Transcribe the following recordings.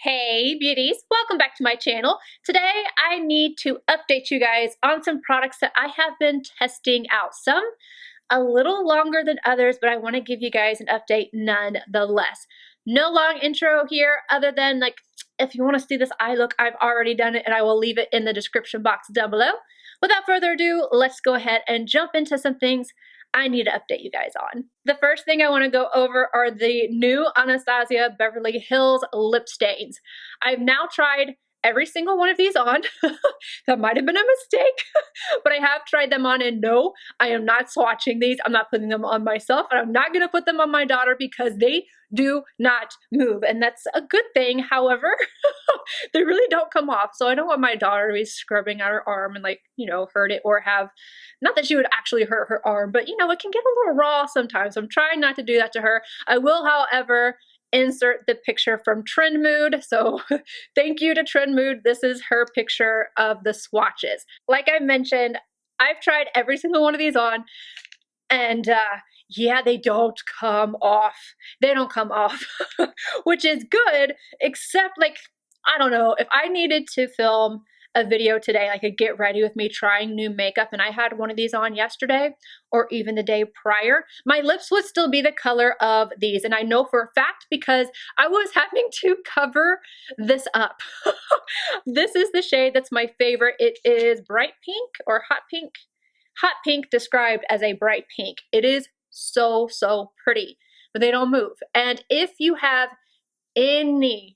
Hey beauties, welcome back to my channel. Today I need to update you guys on some products that I have been testing out. Some a little longer than others, but I want to give you guys an update nonetheless. No long intro here other than like if you want to see this eye look, I've already done it and I will leave it in the description box down below. Without further ado, let's go ahead and jump into some things I need to update you guys on. The first thing I want to go over are the new Anastasia Beverly Hills lip stains. I've now tried every single one of these on. That might have been a mistake, but I have tried them on, and no, I am not swatching these. I'm not putting them on myself, and I'm not going to put them on my daughter because they do not move, and that's a good thing. However, they really don't come off, so I don't want my daughter to be scrubbing out her arm and, like, you know, hurt it, or have, not that she would actually hurt her arm, but you know, it can get a little raw sometimes. I'm trying not to do that to her. I will, however, insert the picture from Trend Mood. So thank you to Trend Mood. This is her picture of the swatches. Like I mentioned, I've tried every single one of these on, and yeah, they don't come off. They don't come off, which is good, except, like, I don't know, if I needed to film a video today, like a get ready with me trying new makeup, and I had one of these on yesterday or even the day prior, my lips would still be the color of these. And I know for a fact because I was having to cover this up. This is the shade that's my favorite. It is bright pink or hot pink. Hot pink described as a bright pink. It is so pretty, but they don't move. And if you have any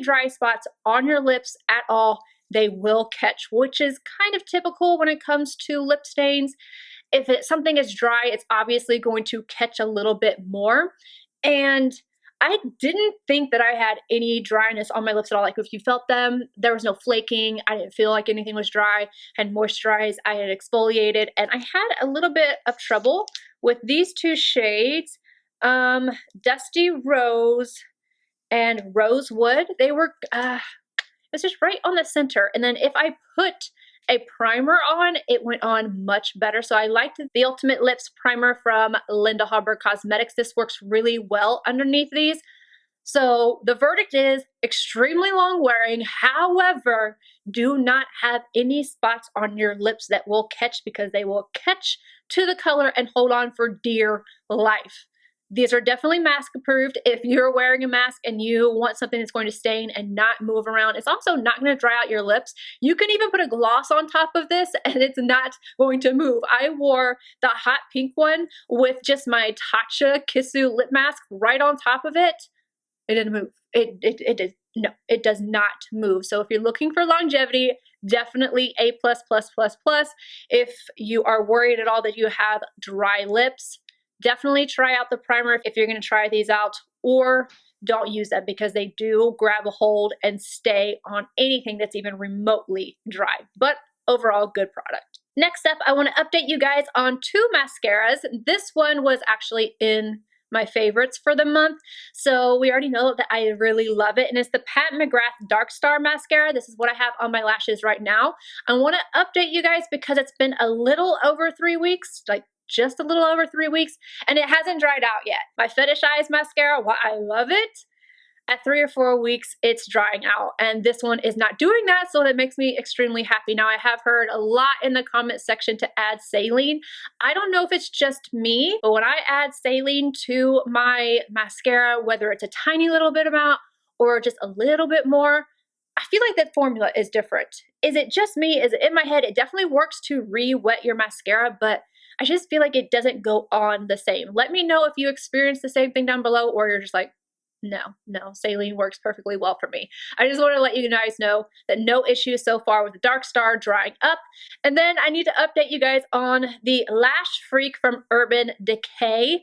dry spots on your lips at all, they will catch, which is kind of typical when it comes to lip stains. If something is dry, it's obviously going to catch a little bit more. And I didn't think that I had any dryness on my lips at all. Like, if you felt them, there was no flaking. I didn't feel like anything was dry. I had moisturized, I had exfoliated, and I had a little bit of trouble with these two shades, Dusty Rose and Rosewood. They were, it's just right on the center. And then if I put a primer on, it went on much better. So I liked the Ultimate Lips Primer from Linda Hallberg Cosmetics. This works really well underneath these. So the verdict is extremely long wearing. However, do not have any spots on your lips that will catch, because they will catch to the color and hold on for dear life. These are definitely mask approved. If you're wearing a mask and you want something that's going to stain and not move around, it's also not going to dry out your lips. You can even put a gloss on top of this and it's not going to move. I wore the hot pink one with just my TATCHA Kissu lip mask right on top of it. It didn't move. It does not move. So if you're looking for longevity, definitely A++++. If you are worried at all that you have dry lips, definitely try out the primer if you're going to try these out, or don't use them because they do grab a hold and stay on anything that's even remotely dry. But overall, good product. Next up, I want to update you guys on two mascaras. This one was actually in my favorites for the month, so we already know that I really love it, and it's the Pat McGrath Dark Star Mascara. This is what I have on my lashes right now. I want to update you guys because it's been a little over 3 weeks, like just a little over 3 weeks, and it hasn't dried out yet. My Fetish Eyes mascara, while I love it, at 3 or 4 weeks, it's drying out, and this one is not doing that, so that makes me extremely happy. Now, I have heard a lot in the comment section to add saline. I don't know if it's just me, but when I add saline to my mascara, whether it's a tiny little bit amount or just a little bit more, I feel like that formula is different. Is it just me? Is it in my head? It definitely works to re-wet your mascara, but I just feel like it doesn't go on the same. Let me know if you experience the same thing down below, or you're just like, no, saline works perfectly well for me. I just want to let you guys know that no issues so far with the Dark Star drying up. And then I need to update you guys on the Lash Freak from Urban Decay.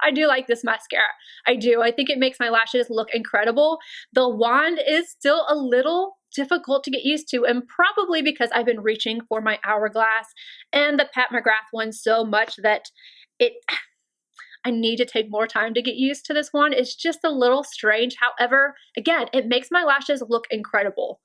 I do like this mascara. I do. I think it makes my lashes look incredible. The wand is still a little difficult to get used to, and probably because I've been reaching for my Hourglass and the Pat McGrath one so much that I need to take more time to get used to this one. It's just a little strange. However, again, it makes my lashes look incredible.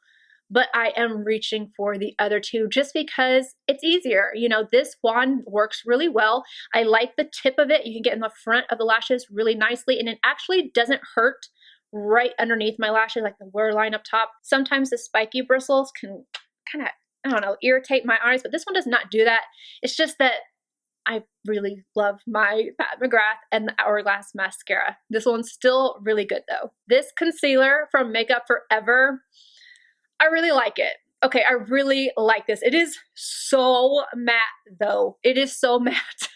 But I am reaching for the other two just because it's easier. You know, this wand works really well. I like the tip of it. You can get in the front of the lashes really nicely, and it actually doesn't hurt right underneath my lashes, like the waterline up top. Sometimes the spiky bristles can kind of, I don't know, irritate my eyes, but this one does not do that. It's just that I really love my Pat McGrath and the Hourglass mascara. This one's still really good though. This concealer from Makeup Forever, I really like it. Okay, I really like this. It is so matte though. It is so matte.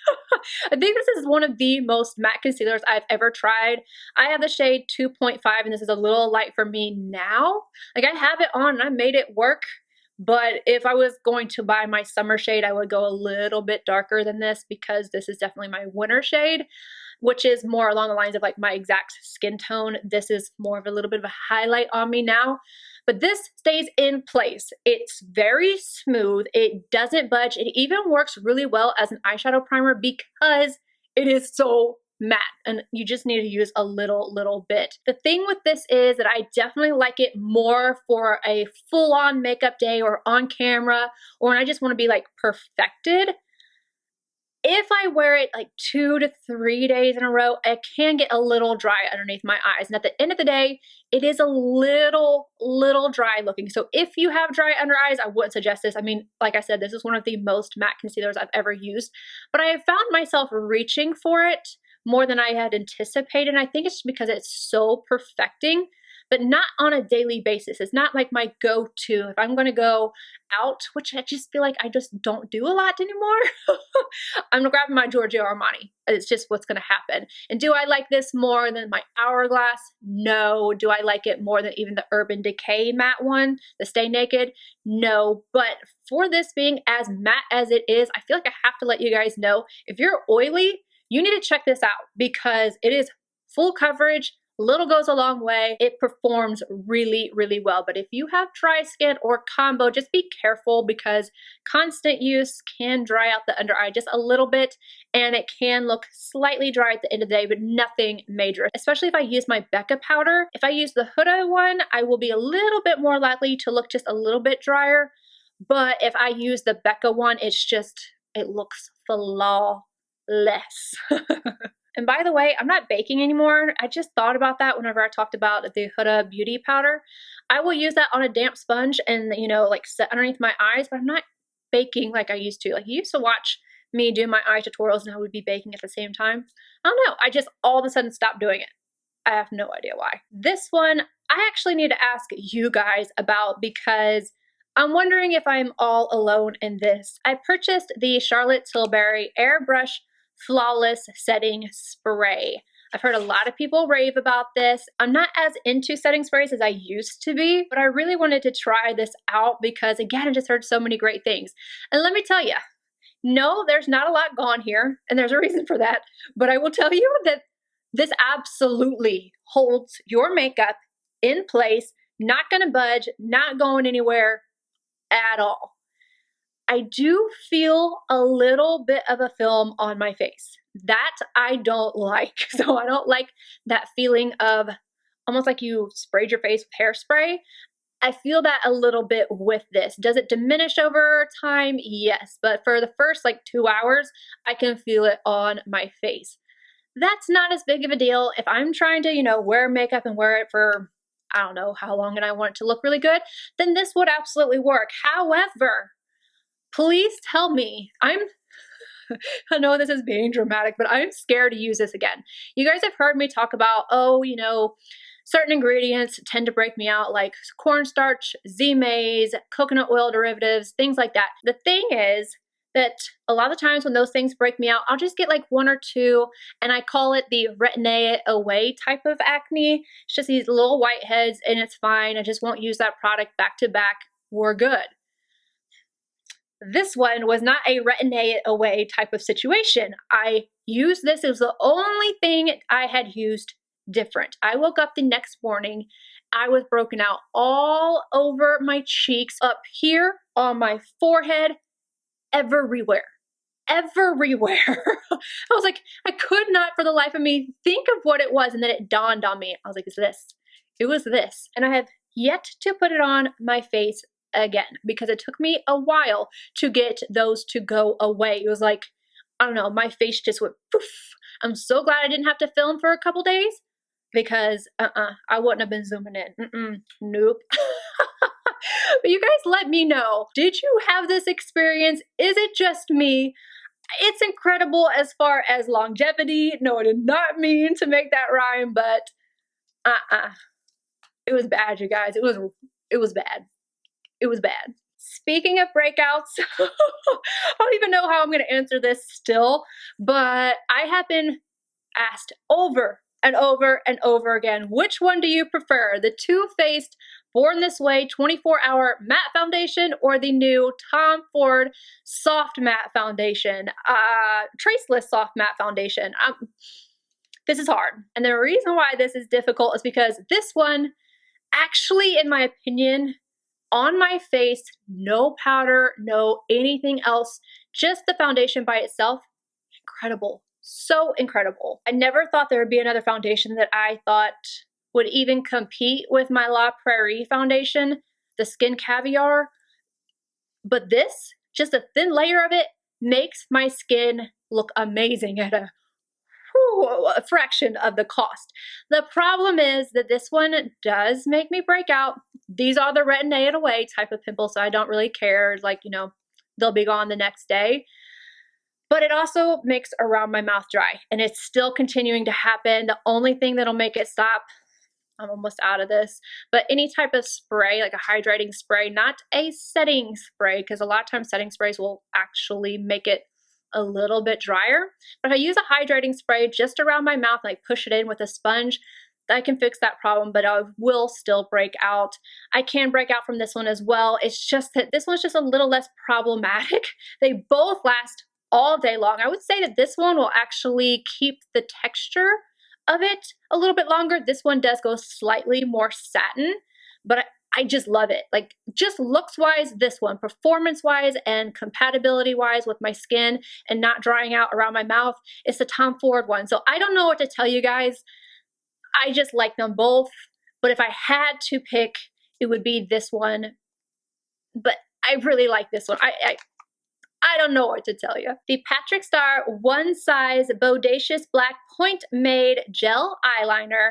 I think this is one of the most matte concealers I've ever tried. I have the shade 2.5 and this is a little light for me now. Like I have it on and I made it work. But if I was going to buy my summer shade, I would go a little bit darker than this because this is definitely my winter shade, which is more along the lines of like my exact skin tone. This is more of a little bit of a highlight on me now. But this stays in place. It's very smooth. It doesn't budge. It even works really well as an eyeshadow primer because it is so matte and you just need to use a little bit. The thing with this is that I definitely like it more for a full-on makeup day or on camera or when I just want to be like perfected. If I wear it like 2 to 3 days in a row, it can get a little dry underneath my eyes. And at the end of the day, it is a little dry looking. So if you have dry under eyes, I wouldn't suggest this. I mean, like I said, this is one of the most matte concealers I've ever used, but I have found myself reaching for it more than I had anticipated. And I think it's because it's so perfecting, but not on a daily basis. It's not like my go-to. If I'm gonna go out, which I just feel like I just don't do a lot anymore, I'm gonna grab my Giorgio Armani. It's just what's gonna happen. And do I like this more than my Hourglass? No. Do I like it more than even the Urban Decay matte one, the Stay Naked? No. But for this being as matte as it is, I feel like I have to let you guys know, if you're oily, you need to check this out because it is full coverage. Little goes a long way. It performs really well. But if you have dry skin or combo, just be careful because constant use can dry out the under eye just a little bit and it can look slightly dry at the end of the day, but nothing major. Especially if I use my BECCA powder. If I use the Huda one, I will be a little bit more likely to look just a little bit drier. But if I use the BECCA one, it looks flawless. And by the way, I'm not baking anymore. I just thought about that whenever I talked about the Huda Beauty Powder. I will use that on a damp sponge and, you know, like set underneath my eyes, but I'm not baking like I used to. Like you used to watch me do my eye tutorials and I would be baking at the same time. I don't know. I just all of a sudden stopped doing it. I have no idea why. This one, I actually need to ask you guys about because I'm wondering if I'm all alone in this. I purchased the Charlotte Tilbury Airbrush Flawless Setting Spray. I've heard a lot of people rave about this. I'm not as into setting sprays as I used to be, but I really wanted to try this out because, again, I just heard so many great things. And let me tell you, no, there's not a lot gone here, and there's a reason for that, but I will tell you that this absolutely holds your makeup in place, not gonna budge, not going anywhere at all. I do feel a little bit of a film on my face. That I don't like. So I don't like that feeling of almost like you sprayed your face with hairspray. I feel that a little bit with this. Does it diminish over time? Yes, but for the first like 2 hours, I can feel it on my face. That's not as big of a deal. If I'm trying to, you know, wear makeup and wear it for, I don't know how long and I want it to look really good, then this would absolutely work. However, please tell me, I know this is being dramatic, but I'm scared to use this again. You guys have heard me talk about, oh, you know, certain ingredients tend to break me out like cornstarch, Z-maize, coconut oil derivatives, things like that. The thing is that a lot of times when those things break me out, I'll just get like 1 or 2 and I call it the retin it away type of acne. It's just these little whiteheads and it's fine. I just won't use that product back to back. We're good. This one was not a retin it away type of situation. I used this. It was the only thing I had used different. I woke up the next morning. I was broken out all over my cheeks, up here, on my forehead, everywhere. Everywhere. I was like, I could not for the life of me think of what it was. And then it dawned on me. I was like, it's this. It was this. And I have yet to put it on my face again because it took me a while to get those to go away. It was like, I don't know, my face just went poof. I'm so glad I didn't have to film for a couple days because I wouldn't have been zooming in. Nope. But you guys let me know. Did you have this experience? Is it just me? It's incredible as far as longevity. No, I did not mean to make that rhyme, but it was bad, you guys. It was bad. It was bad. Speaking of breakouts, I don't even know how I'm going to answer this still, but I have been asked over and over and over again, which one do you prefer? The Too Faced Born This Way 24-Hour Matte Foundation or the new Tom Ford Soft Matte Foundation, Traceless Soft Matte Foundation? This is hard. And the reason why this is difficult is because this one, actually, in my opinion, on my face, no powder, no anything else, just the foundation by itself, incredible. So incredible. I never thought there would be another foundation that I thought would even compete with my La Prairie foundation, the Skin Caviar. But this, just a thin layer of it, makes my skin look amazing at a fraction of the cost. The problem is that this one does make me break out. These are the retin-A it away type of pimples, so I don't really care. Like, you know, they'll be gone the next day. But it also makes around my mouth dry, and it's still continuing to happen. The only thing that'll make it stop, I'm almost out of this, but any type of spray, like a hydrating spray, not a setting spray, because a lot of times setting sprays will actually make it a little bit drier. But if I use a hydrating spray just around my mouth, like push it in with a sponge, I can fix that problem, but I will still break out. I can break out from this one as well. It's just that this one's just a little less problematic. They both last all day long. I would say that this one will actually keep the texture of it a little bit longer. This one does go slightly more satin, but I just love it. Like, just looks wise, this one, performance wise and compatibility wise with my skin and not drying out around my mouth, it's the Tom Ford one. So I don't know what to tell you guys. I just like them both, but if I had to pick, it would be this one. But I really like this one. I don't know what to tell you. The Patrick Star One Size Bodacious Black Point Made Gel Eyeliner.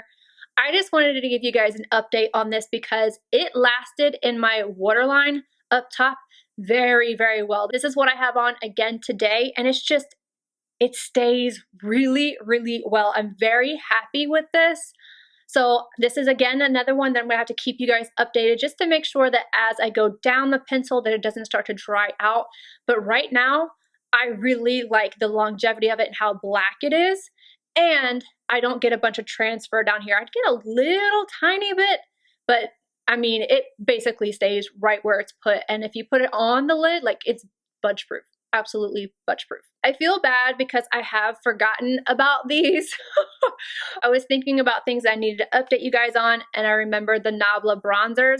I just wanted to give you guys an update on this because it lasted in my waterline up top very, very well. This is what I have on again today, and it's just, it stays really, really well. I'm very happy with this. So this is, again, another one that I'm gonna have to keep you guys updated just to make sure that as I go down the pencil that it doesn't start to dry out. But right now, I really like the longevity of it and how black it is. And I don't get a bunch of transfer down here. I'd get a little tiny bit, but I mean, it basically stays right where it's put. And if you put it on the lid, like, it's budge proof. Absolutely budge proof. I feel bad because I have forgotten about these. I was thinking about things I needed to update you guys on, and I remembered the NABLA bronzers.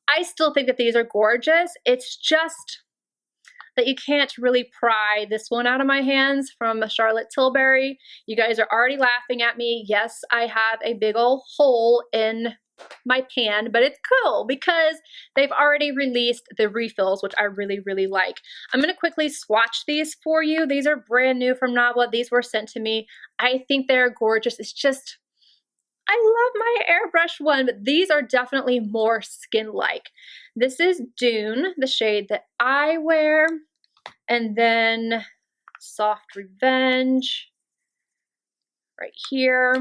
I still think that these are gorgeous. It's just that you can't really pry this one out of my hands from Charlotte Tilbury. You guys are already laughing at me. Yes, I have a big old hole in my pan, but it's cool because they've already released the refills, which I really, really like. I'm going to quickly swatch these for you. These are brand new from NABLA. These were sent to me. I think they're gorgeous. It's just, I love my airbrush one, but these are definitely more skin-like. This is Dune, the shade that I wear, and then Soft Revenge right here.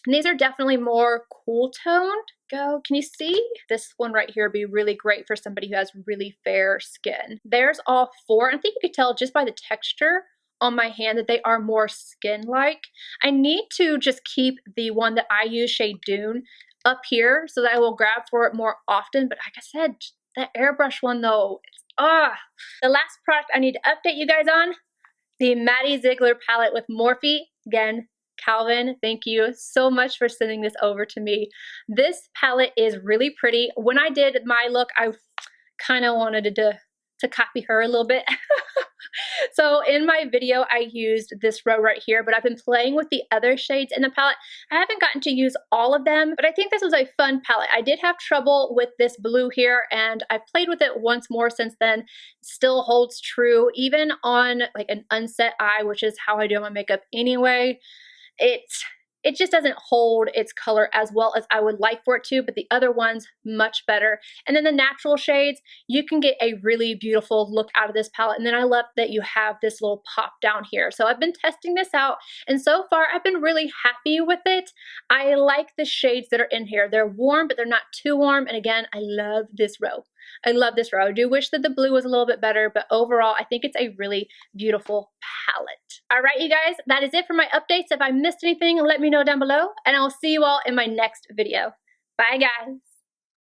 And these are definitely more cool toned. Can you see? This one right here would be really great for somebody who has really fair skin. There's all four. I think you could tell just by the texture on my hand that they are more skin-like. I need to just keep the one that I use, shade Dune, up here so that I will grab for it more often. But like I said, that airbrush one though, it's, The last product I need to update you guys on, the Maddie ZEIGLER palette with Morphe. Again, Calvin, thank you so much for sending this over to me. This palette is really pretty. When I did my look, I kind of wanted to copy her a little bit. So in my video, I used this row right here, but I've been playing with the other shades in the palette. I haven't gotten to use all of them, but I think this was a fun palette. I did have trouble with this blue here, and I played with it once more since then. It still holds true, even on like an unset eye, which is how I do my makeup anyway. it just doesn't hold its color as well as I would like for it to, but the other ones much better. And then the natural shades, you can get a really beautiful look out of this palette. And then I love that you have this little pop down here. So I've been testing this out, and so far I've been really happy with it. I like the shades that are in here. They're warm, but they're not too warm. And again, I love this row. I love this row. I do wish that the blue was a little bit better, but overall, I think it's a really beautiful palette. All right, you guys, that is it for my updates. If I missed anything, let me know down below, and I'll see you all in my next video. Bye, guys.